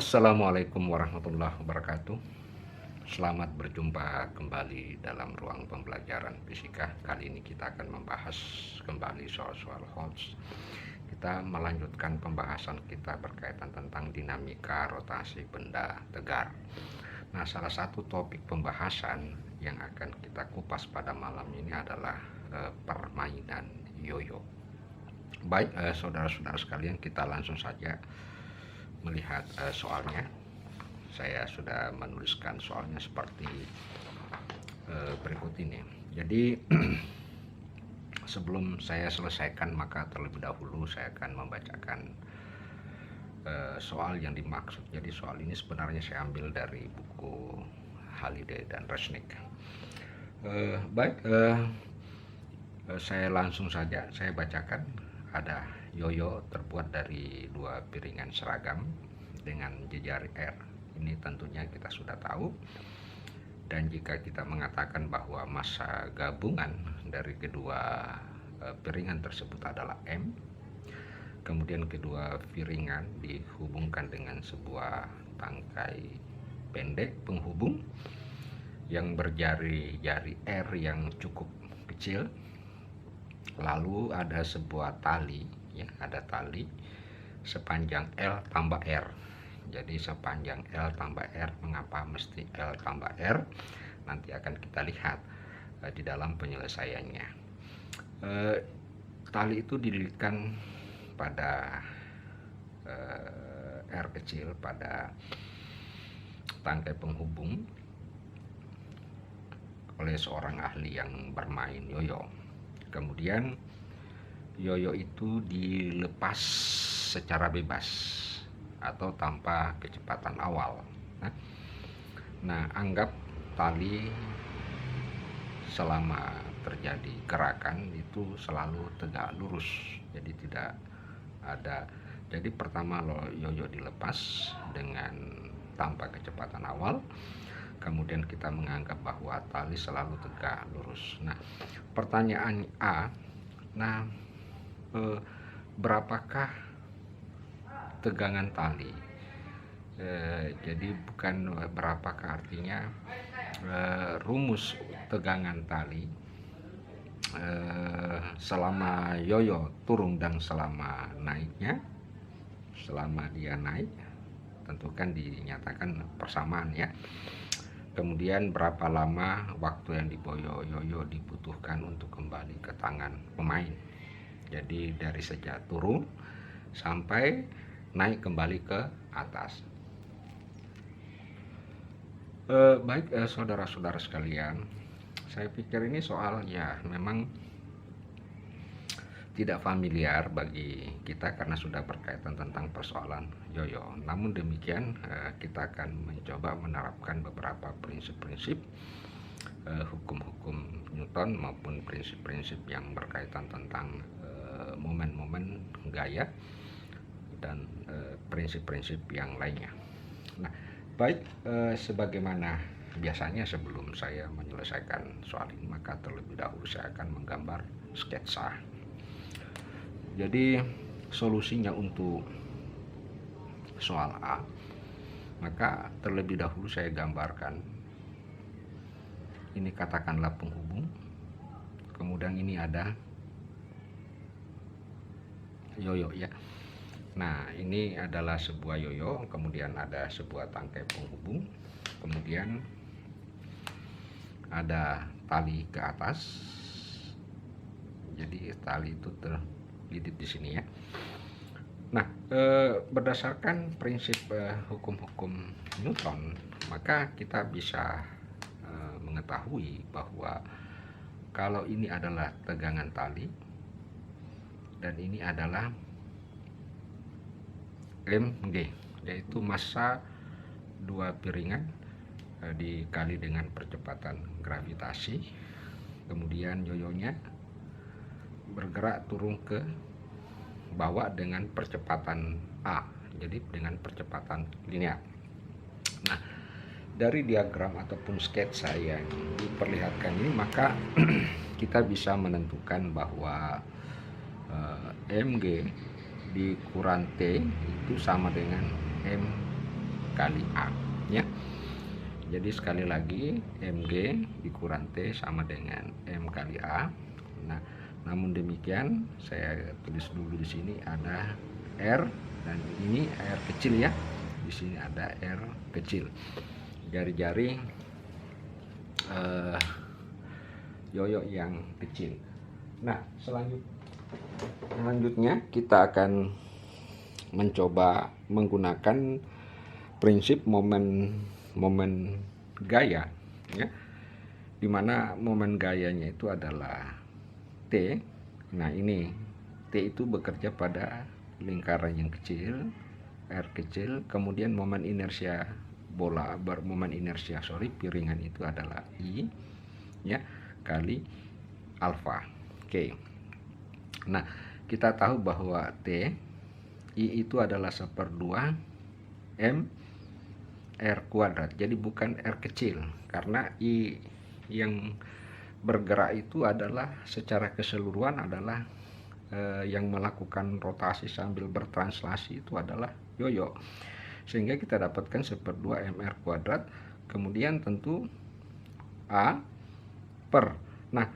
Assalamualaikum warahmatullahi wabarakatuh. Selamat berjumpa kembali dalam ruang pembelajaran fisika. Kali ini kita akan membahas kembali soal-soal Higgs. Kita melanjutkan pembahasan kita berkaitan tentang dinamika rotasi benda tegar. Nah, salah satu topik pembahasan yang akan kita kupas pada malam ini adalah permainan yoyo. Baik, saudara-saudara sekalian, kita langsung saja melihat soalnya. Saya sudah menuliskan soalnya seperti berikut ini. Jadi sebelum saya selesaikan, maka terlebih dahulu saya akan membacakan soal yang dimaksud. Jadi soal ini sebenarnya saya ambil dari buku Halliday dan Resnick. Baik, saya langsung saja saya bacakan. Ada yoyo terbuat dari dua piringan seragam dengan jejari R. Ini tentunya kita sudah tahu. Dan jika kita mengatakan bahwa massa gabungan dari kedua piringan tersebut adalah M, kemudian kedua piringan dihubungkan dengan sebuah tangkai pendek penghubung yang berjari-jari R yang cukup kecil. Lalu ada sebuah tali, ya, ada tali sepanjang L tambah R. Jadi sepanjang L tambah R, mengapa mesti L tambah R? Nanti akan kita lihat di dalam penyelesaiannya. Tali itu didirikan pada R kecil, pada tangkai penghubung oleh seorang ahli yang bermain yoyo. Kemudian yoyo itu dilepas secara bebas atau tanpa kecepatan awal. Nah, anggap tali selama terjadi gerakan itu selalu tegak lurus, jadi tidak ada. Jadi pertama yoyo dilepas dengan tanpa kecepatan awal. Kemudian kita menganggap bahwa tali selalu tegak lurus. Nah, pertanyaan A, berapakah tegangan tali? Jadi bukan berapakah, artinya rumus tegangan tali selama yoyo turun dan selama naiknya. Selama dia naik, tentu kan dinyatakan persamaan, ya. Kemudian berapa lama waktu yang diboyo yoyo dibutuhkan untuk kembali ke tangan pemain. Jadi dari sejak turun sampai naik kembali ke atas. Baik, saudara-saudara sekalian, saya pikir ini soal ya memang tidak familiar bagi kita karena sudah berkaitan tentang persoalan yoyo. Namun demikian, kita akan mencoba menerapkan beberapa prinsip-prinsip hukum-hukum Newton maupun prinsip-prinsip yang berkaitan tentang momen-momen gaya dan prinsip-prinsip yang lainnya. Nah, baik, sebagaimana biasanya sebelum saya menyelesaikan soal ini, maka terlebih dahulu saya akan menggambar sketsa. Jadi solusinya untuk soal A, maka terlebih dahulu saya gambarkan ini, katakanlah penghubung, kemudian ini ada yoyo, ya. Nah, ini adalah sebuah yoyo, kemudian ada sebuah tangkai penghubung, kemudian ada tali ke atas. Jadi tali itu terlilit di sini, ya. Nah, berdasarkan prinsip hukum-hukum Newton, maka kita bisa mengetahui bahwa kalau ini adalah tegangan tali dan ini adalah mg, yaitu massa dua piringan dikali dengan percepatan gravitasi. Kemudian yoyonya bergerak turun ke bawah dengan percepatan A, jadi dengan percepatan linear. Nah, dari diagram ataupun sketsa yang diperlihatkan ini, maka kita bisa menentukan bahwa mg dikurang t itu sama dengan m kali A ya. Jadi sekali lagi mg dikurang T sama dengan M kali A. Nah, namun demikian saya tulis dulu di sini ada R, dan ini R kecil ya. Di sini ada R kecil. Jari-jari yoyo yang kecil. Nah, selanjutnya kita akan mencoba menggunakan prinsip momen gaya ya, dimana momen gayanya itu adalah T. Nah, ini T itu bekerja pada lingkaran yang kecil, R kecil, kemudian momen inersia piringan itu adalah I ya, kali alfa. Oke. Nah, kita tahu bahwa T I itu adalah 1/2 M R kuadrat. Jadi bukan R kecil, karena I yang bergerak itu adalah secara keseluruhan adalah yang melakukan rotasi sambil bertranslasi itu adalah yoyo. Sehingga kita dapatkan 1/2 MR kuadrat, kemudian tentu A per. Nah,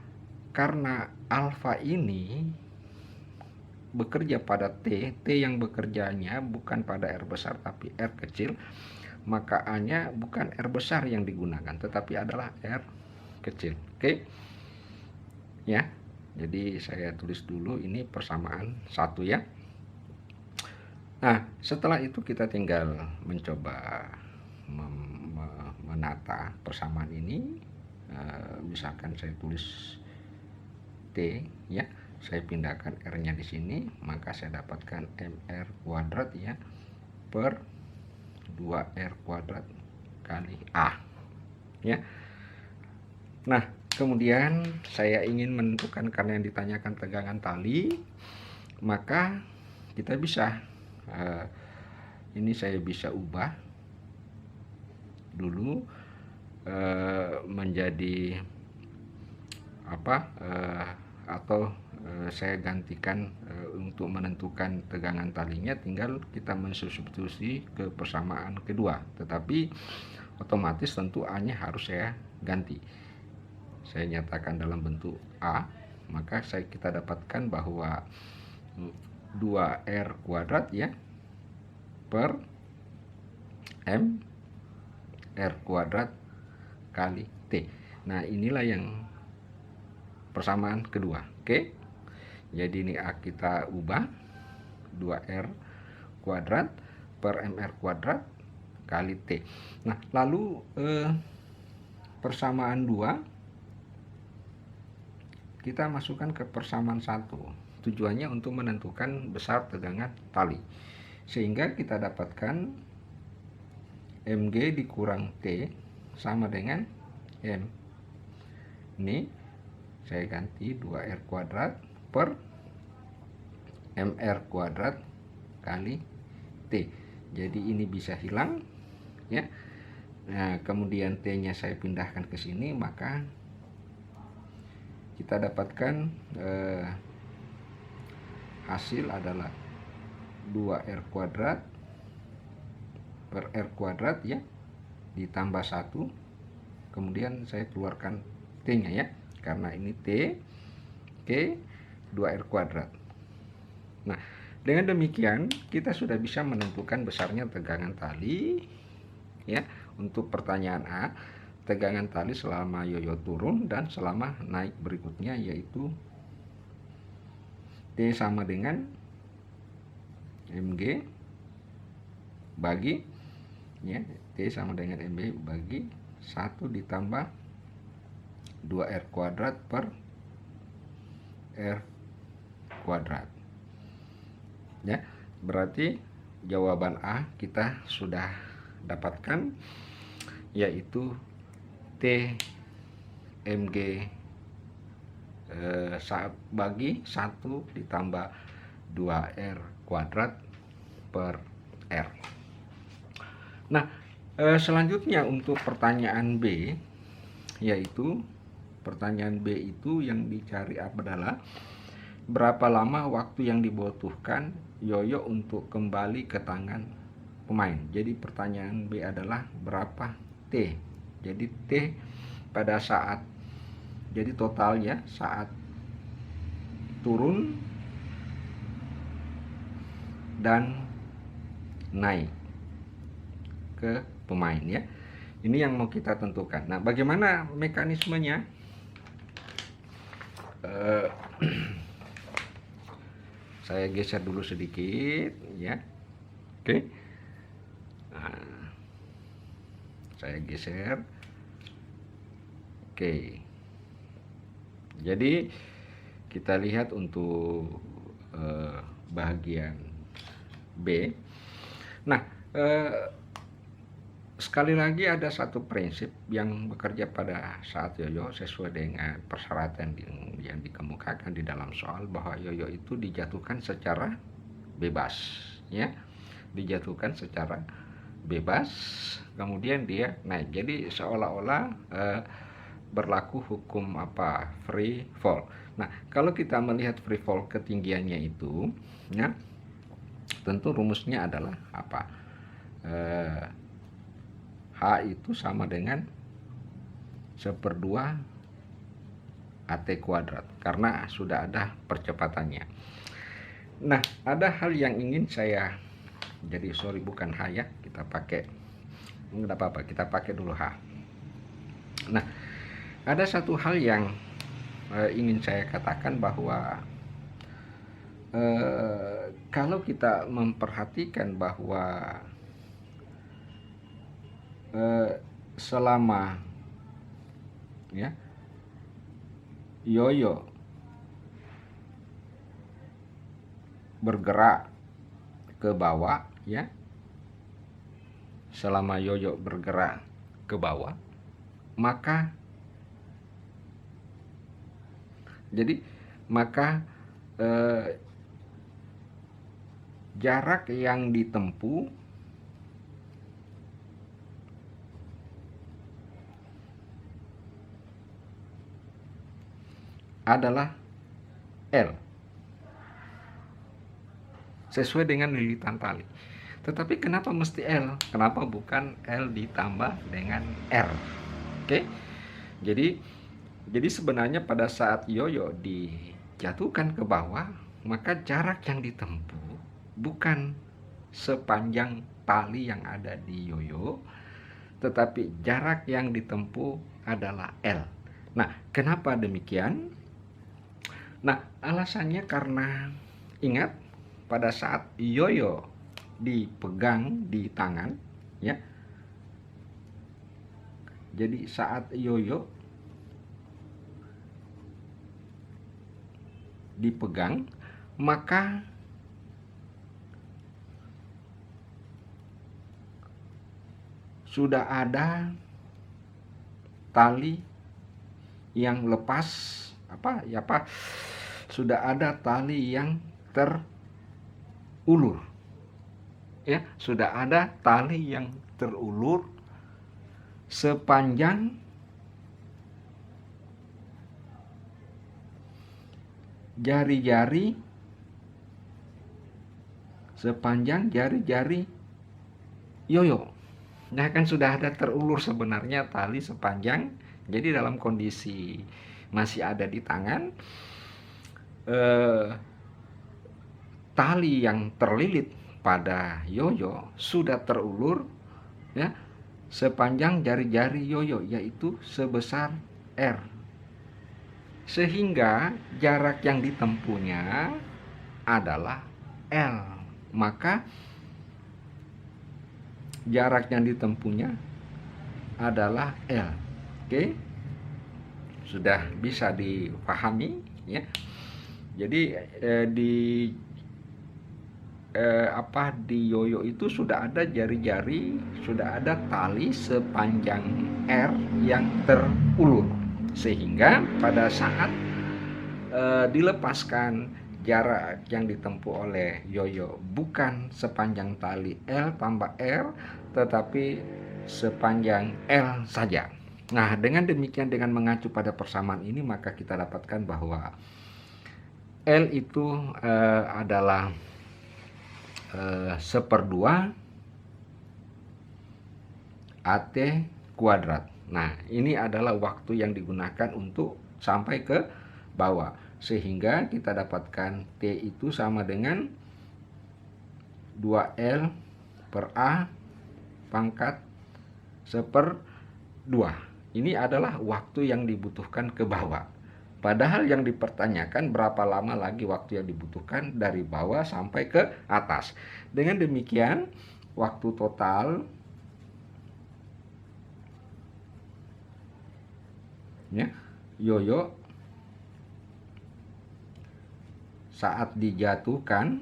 karena alfa ini bekerja pada T yang bekerjanya bukan pada R besar tapi R kecil, maka A-nya bukan R besar yang digunakan, tetapi adalah R kecil. Oke ya, jadi saya tulis dulu ini persamaan 1 ya. Nah, setelah itu kita tinggal mencoba menata persamaan ini. Misalkan saya tulis T ya, saya pindahkan R-nya di sini, maka saya dapatkan MR kuadrat ya per 2R kuadrat kali A ya. Nah, kemudian saya ingin menentukan, karena yang ditanyakan tegangan tali, maka kita bisa ini saya bisa ubah dulu menjadi apa, atau saya gantikan untuk menentukan tegangan talinya, tinggal kita mensubstitusi ke persamaan kedua, tetapi otomatis tentu A-nya harus saya ganti. Saya nyatakan dalam bentuk A, maka kita dapatkan bahwa 2R kuadrat ya per M R kuadrat kali T. Nah, inilah yang persamaan kedua. Oke. Jadi ini A kita ubah 2R kuadrat per MR kuadrat kali T. Nah, lalu persamaan 2 kita masukkan ke persamaan 1. Tujuannya untuk menentukan besar tegangan tali. Sehingga kita dapatkan mg dikurang T sama dengan M. Ini saya ganti 2R kuadrat per MR kuadrat kali T. Jadi ini bisa hilang ya. Nah, kemudian T-nya saya pindahkan ke sini, maka kita dapatkan hasil adalah 2R kuadrat per R kuadrat ya, ditambah 1, kemudian saya keluarkan T-nya ya, karena ini T, K, 2R kuadrat. Nah, dengan demikian kita sudah bisa menentukan besarnya tegangan tali ya. Untuk pertanyaan A, tegangan tali selama yoyo turun dan selama naik berikutnya, yaitu T sama dengan mg bagi ya, T sama dengan mg bagi 1 ditambah 2R kuadrat per R kuadrat ya. Berarti jawaban A kita sudah dapatkan, yaitu T mg bagi 1 ditambah 2R kuadrat per R. Nah, selanjutnya untuk pertanyaan B, yaitu pertanyaan B itu yang dicari adalah berapa lama waktu yang dibutuhkan yoyo untuk kembali ke tangan pemain. Jadi pertanyaan B adalah berapa T. Jadi T pada saat, jadi totalnya saat turun dan naik ke pemain ya. Ini yang mau kita tentukan. Nah, bagaimana mekanismenya? Saya geser dulu sedikit ya. Oke. Nah, saya geser. Oke. Jadi kita lihat untuk bagian B. Nah, sekali lagi ada satu prinsip yang bekerja pada saat yoyo sesuai dengan persyaratan yang dikemukakan di dalam soal, bahwa yoyo itu dijatuhkan secara bebas ya. Dijatuhkan secara bebas, kemudian dia naik. Jadi seolah-olah berlaku hukum apa? Free fall. Nah, kalau kita melihat free fall ketinggiannya itu ya, tentu rumusnya adalah apa? H itu sama dengan 1/2 AT kuadrat karena sudah ada percepatannya. Nah, ada hal yang ingin saya, jadi sorry bukan H ya, kita pakai, enggak apa-apa, kita pakai dulu H. Nah, ada satu hal yang ingin saya katakan, bahwa kalau kita memperhatikan bahwa selama ya yoyo bergerak ke bawah ya, selama yoyo bergerak ke bawah, maka jarak yang ditempuh adalah L sesuai dengan lilitan tali. Tetapi kenapa mesti L? Kenapa bukan L ditambah dengan R? Oke. Jadi sebenarnya pada saat yoyo dijatuhkan ke bawah, maka jarak yang ditempuh bukan sepanjang tali yang ada di yoyo, tetapi jarak yang ditempuh adalah L. Nah, kenapa demikian? Nah, alasannya karena ingat pada saat yoyo dipegang di tangan ya. Jadi saat yoyo dipegang, maka sudah ada tali yang lepas, sudah ada tali yang terulur ya, sudah ada tali yang terulur sepanjang jari-jari, sepanjang jari-jari yoyo. Nah, kan sudah ada terulur sebenarnya tali sepanjang. Jadi dalam kondisi masih ada di tangan, tali yang terlilit pada yoyo sudah terulur ya sepanjang jari-jari yoyo, yaitu sebesar R, sehingga jarak yang ditempuhnya adalah L. Maka jarak yang ditempuhnya adalah L. Oke, sudah bisa dipahami ya. Jadi di yoyo itu sudah ada jari-jari, sudah ada tali sepanjang R yang terulur, sehingga pada saat dilepaskan, jarak yang ditempuh oleh yoyo bukan sepanjang tali L tambah R, tetapi sepanjang L saja. Nah, dengan demikian, dengan mengacu pada persamaan ini, maka kita dapatkan bahwa L itu adalah 1/2 AT kuadrat. Nah, ini adalah waktu yang digunakan untuk sampai ke bawah. Sehingga kita dapatkan T itu sama dengan 2L per A pangkat 1/2. Ini adalah waktu yang dibutuhkan ke bawah. Padahal yang dipertanyakan berapa lama lagi waktu yang dibutuhkan dari bawah sampai ke atas. Dengan demikian, waktu total ya, yoyo saat dijatuhkan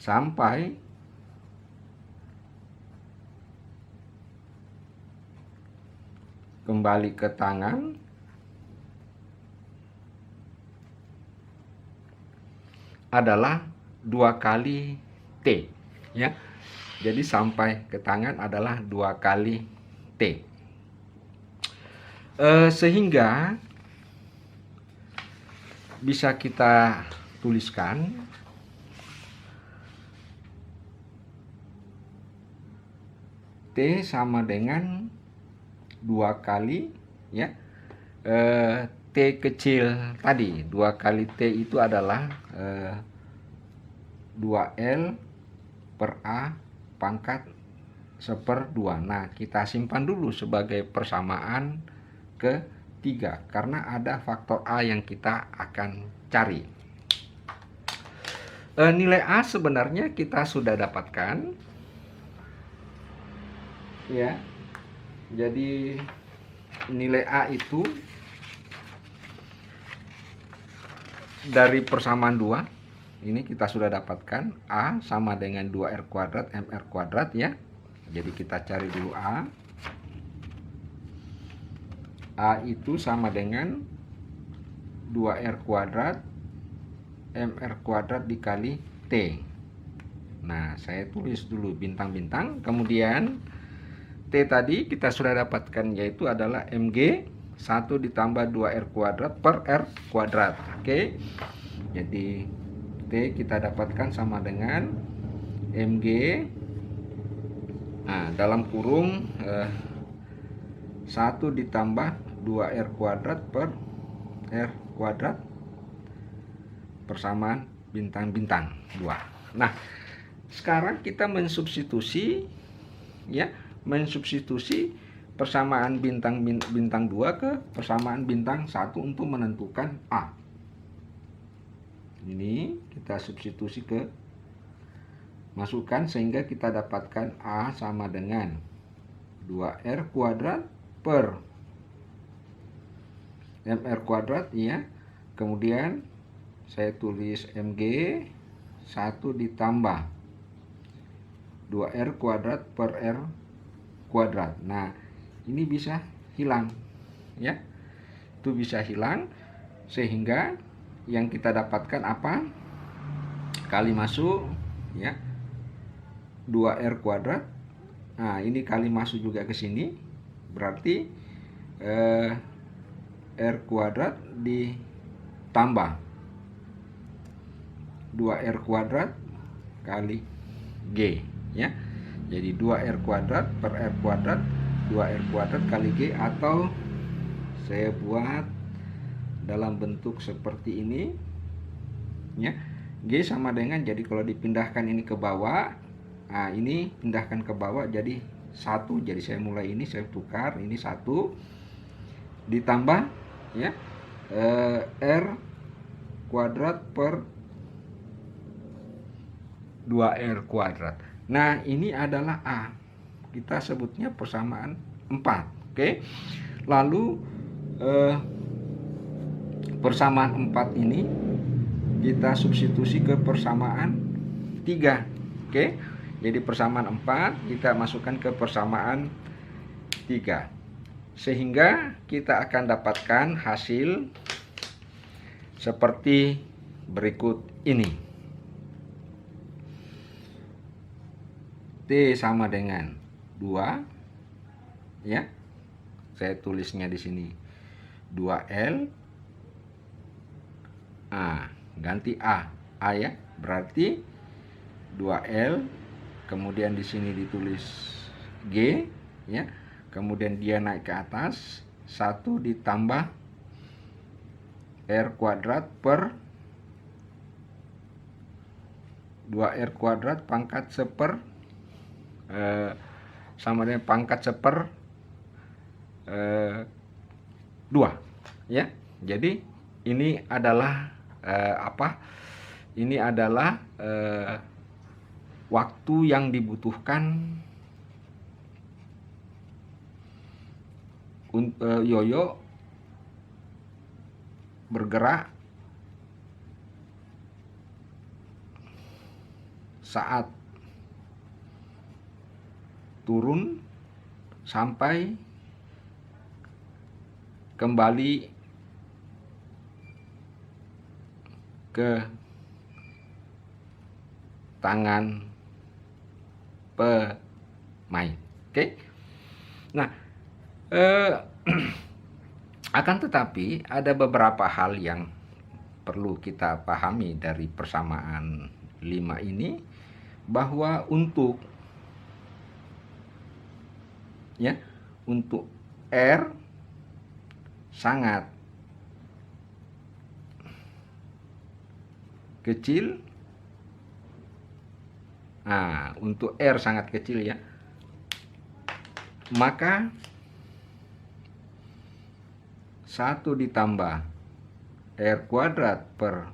sampai kembali ke tangan adalah 2 kali T ya. Jadi sampai ke tangan adalah 2 kali T. Sehingga bisa kita tuliskan T sama dengan 2 kali ya, T kecil tadi. 2 kali T itu adalah 2L per A pangkat 1/2. Nah, kita simpan dulu sebagai persamaan ketiga karena ada faktor A yang kita akan cari. Nilai A sebenarnya kita sudah dapatkan ya. Jadi nilai A itu dari persamaan 2 ini kita sudah dapatkan A sama dengan 2R kuadrat MR kuadrat ya. Jadi kita cari dulu A. A itu sama dengan 2R kuadrat MR kuadrat dikali T. Nah, saya tulis dulu bintang-bintang. Kemudian T tadi kita sudah dapatkan yaitu adalah MG 1 ditambah 2R kuadrat per R kuadrat. Oke. Jadi T kita dapatkan sama dengan MG dalam kurung 1 ditambah 2R kuadrat per R kuadrat persamaan bintang-bintang 2. Nah, sekarang kita mensubstitusi ya, mensubstitusi persamaan bintang 2 ke persamaan bintang 1 untuk menentukan A. Ini kita substitusi ke masukkan sehingga kita dapatkan A sama dengan 2R kuadrat per MR kuadrat ya. Kemudian saya tulis MG 1 ditambah 2R kuadrat per R kuadrat. Nah, ini bisa hilang ya. Itu bisa hilang sehingga yang kita dapatkan apa? Kali masuk ya. 2R kuadrat. Nah, ini kali masuk juga ke sini. Berarti R kuadrat ditambah 2R kuadrat kali G ya. Jadi 2R kuadrat per R kuadrat 2R kuadrat kali G, atau saya buat dalam bentuk seperti ini ya. G sama dengan, jadi kalau dipindahkan ini ke bawah, nah ini pindahkan ke bawah jadi 1. Jadi saya mulai ini saya tukar, ini 1 ditambah ya R kuadrat per 2R kuadrat. Nah, ini adalah A. Kita sebutnya persamaan 4. Oke. Lalu persamaan 4 ini kita substitusi ke persamaan 3. Oke. Jadi persamaan 4 kita masukkan ke persamaan 3. Sehingga kita akan dapatkan hasil seperti berikut ini. T sama dengan 2 ya. Saya tulisnya di sini 2L ganti A A ya. Berarti 2L, kemudian di sini ditulis G ya. Kemudian dia naik ke atas, 1 ditambah R kuadrat per 2R kuadrat pangkat seper sama dengan pangkat seper 2 ya. Jadi ini adalah ini adalah waktu yang dibutuhkan yoyo bergerak saat turun sampai kembali ke tangan pemain. Oke. Nah, akan tetapi ada beberapa hal yang perlu kita pahami dari persamaan 5 ini, bahwa untuk R sangat kecil. Nah, untuk R sangat kecil ya, maka 1 ditambah R kuadrat per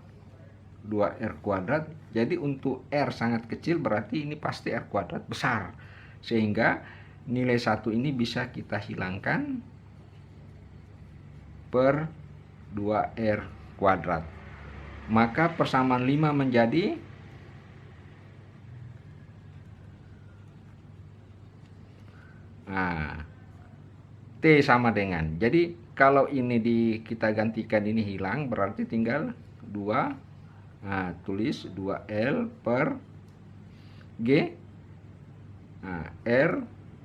2R kuadrat. Jadi untuk R sangat kecil berarti ini pasti R kuadrat besar, sehingga nilai 1 ini bisa kita hilangkan per 2R kuadrat. Maka persamaan 5 menjadi T sama dengan, jadi kalau ini kita gantikan, ini hilang, berarti tinggal 2. Nah, tulis 2L per G, R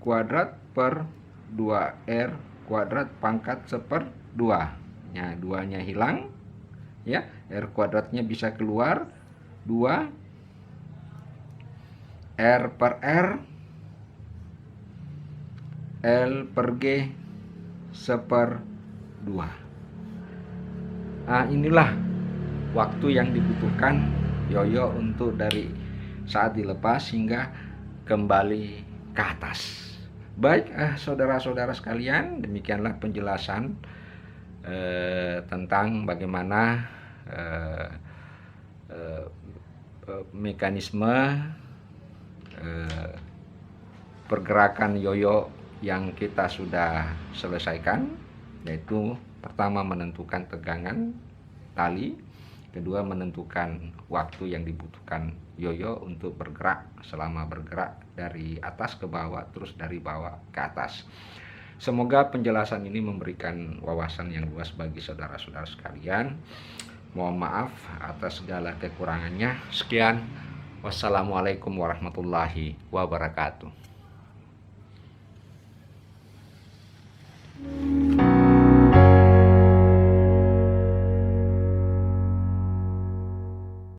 kuadrat per 2R kuadrat pangkat seper 2. Nah, 2-nya hilang ya, R kuadratnya bisa keluar 2, R per R, L per G seper 2. Nah, inilah waktu yang dibutuhkan yoyo untuk dari saat dilepas hingga kembali ke atas. Baik, saudara-saudara sekalian, demikianlah penjelasan tentang bagaimana mekanisme pergerakan yoyo yang kita sudah selesaikan, yaitu pertama menentukan tegangan tali, kedua menentukan waktu yang dibutuhkan yoyo untuk bergerak selama bergerak dari atas ke bawah, terus dari bawah ke atas. Semoga penjelasan ini memberikan wawasan yang luas bagi saudara-saudara sekalian. Mohon maaf atas segala kekurangannya. Sekian, wassalamualaikum warahmatullahi wabarakatuh.